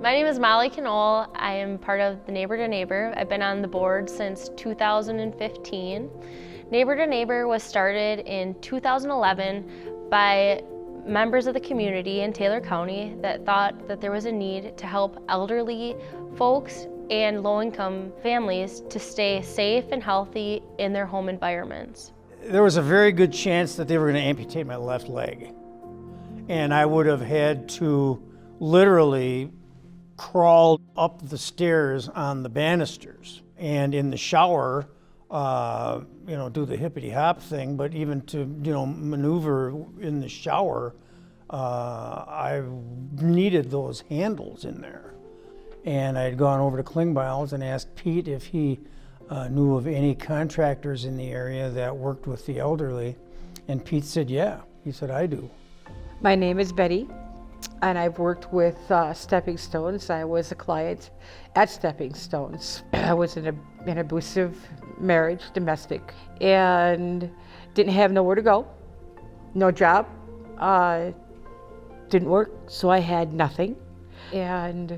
My name is Molly Knoll. I am part of the Neighbor to Neighbor. I've been on the board since 2015. Neighbor to Neighbor was started in 2011 by members of the community in Taylor County that thought that there was a need to help elderly folks and low-income families to stay safe and healthy in their home environments. There was a very good chance that they were going to amputate my left leg, and I would have had to literally crawl up the stairs on the banisters and in the shower, do the hippity hop thing, but even to, maneuver in the shower, I needed those handles in there. And I had gone over to Klingbeil's and asked Pete if he knew of any contractors in the area that worked with the elderly. And Pete said, yeah. He said, I do. My name is Betty, and I've worked with Stepping Stones. I was a client at Stepping Stones. I was in an abusive marriage, domestic, and didn't have nowhere to go, no job, didn't work, so I had nothing. And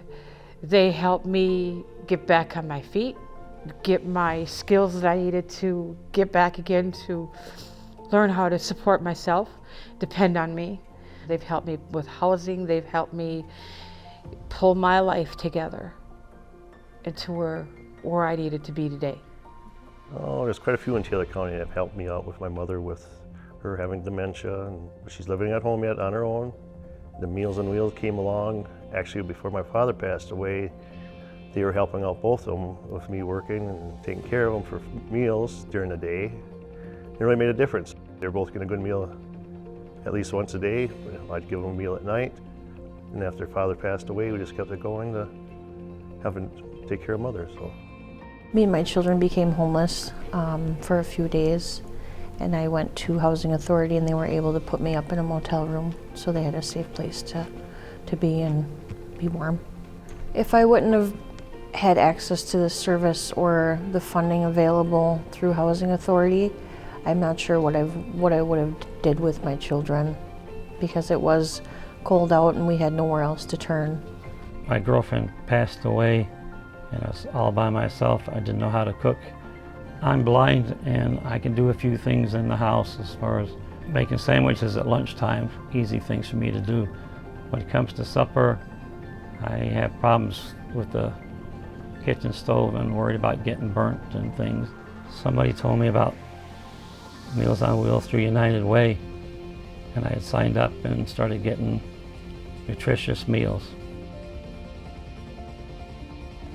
they helped me get back on my feet, get my skills that I needed to get back again, to learn how to support myself, depend on me. They've helped me with housing, they've helped me pull my life together into where I needed to be today. Oh, there's quite a few in Taylor County that have helped me out with my mother with her having dementia, and she's living at home yet on her own. The Meals on Wheels came along. Actually, before my father passed away, they were helping out both of them with me working and taking care of them for meals during the day. It really made a difference. They were both getting a good meal at least once a day. I'd give them a meal at night. And after father passed away, we just kept it going to having to take care of mother. So. Me and my children became homeless for a few days, and I went to Housing Authority and they were able to put me up in a motel room so they had a safe place to be and be warm. If I wouldn't have had access to this service or the funding available through Housing Authority, I'm not sure what I would have did with my children, because it was cold out and we had nowhere else to turn. My girlfriend passed away and I was all by myself. I didn't know how to cook. I'm blind and I can do a few things in the house as far as making sandwiches at lunchtime, easy things for me to do. When it comes to supper, I have problems with the kitchen stove and worried about getting burnt and things. Somebody told me about Meals on Wheels through United Way, and I had signed up and started getting nutritious meals.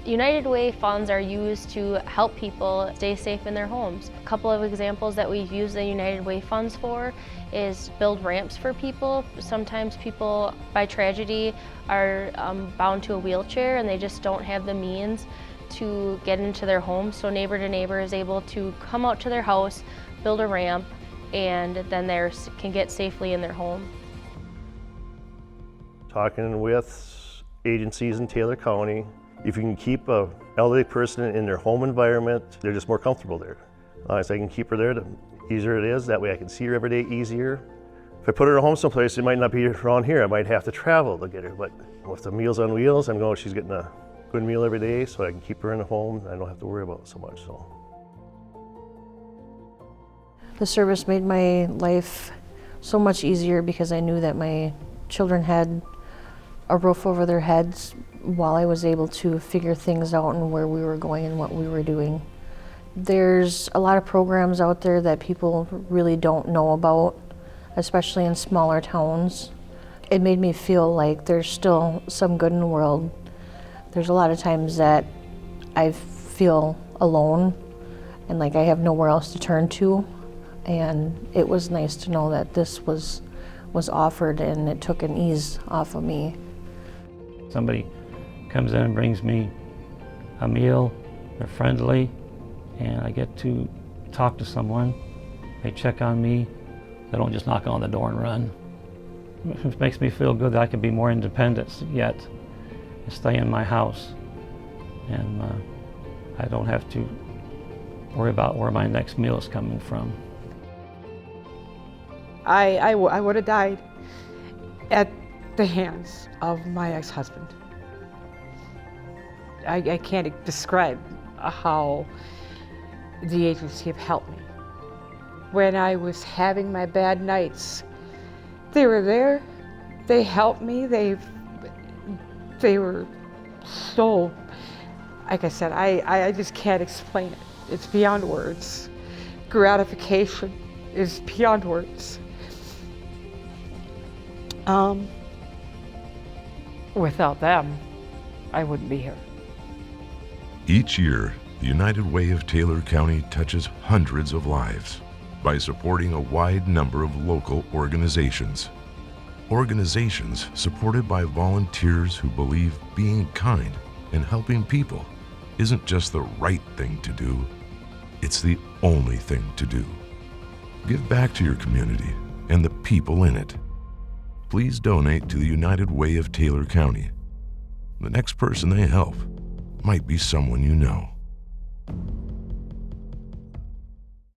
United Way funds are used to help people stay safe in their homes. A couple of examples that we've used the United Way funds for is build ramps for people. Sometimes people, by tragedy, are bound to a wheelchair and they just don't have the means to get into their home. So Neighbor to Neighbor is able to come out to their house, build a ramp, and then they can get safely in their home. Talking with agencies in Taylor County, if you can keep an elderly person in their home environment, they're just more comfortable there. So I can keep her there, the easier it is. That way I can see her every day easier. If I put her at home someplace, it might not be around here. I might have to travel to get her. But with the Meals on Wheels, I know she's getting a good meal every day, so I can keep her in the home. I don't have to worry about it so much. So. The service made my life so much easier because I knew that my children had a roof over their heads while I was able to figure things out and where we were going and what we were doing. There's a lot of programs out there that people really don't know about, especially in smaller towns. It made me feel like there's still some good in the world. There's a lot of times that I feel alone and like I have nowhere else to turn to. And it was nice to know that this was offered and it took an ease off of me. Somebody comes in and brings me a meal, they're friendly, and I get to talk to someone. They check on me. They don't just knock on the door and run. It makes me feel good that I can be more independent yet and stay in my house. And I don't have to worry about where my next meal is coming from. I would have died at the hands of my ex-husband. I can't describe how the agency have helped me. When I was having my bad nights, they were there. They helped me. They were so, like I said, I just can't explain it. It's beyond words. Gratification is beyond words. Without them, I wouldn't be here. Each year, the United Way of Taylor County touches hundreds of lives by supporting a wide number of local organizations. Organizations supported by volunteers who believe being kind and helping people isn't just the right thing to do, it's the only thing to do. Give back to your community and the people in it. Please donate to the United Way of Taylor County. The next person they help might be someone you know.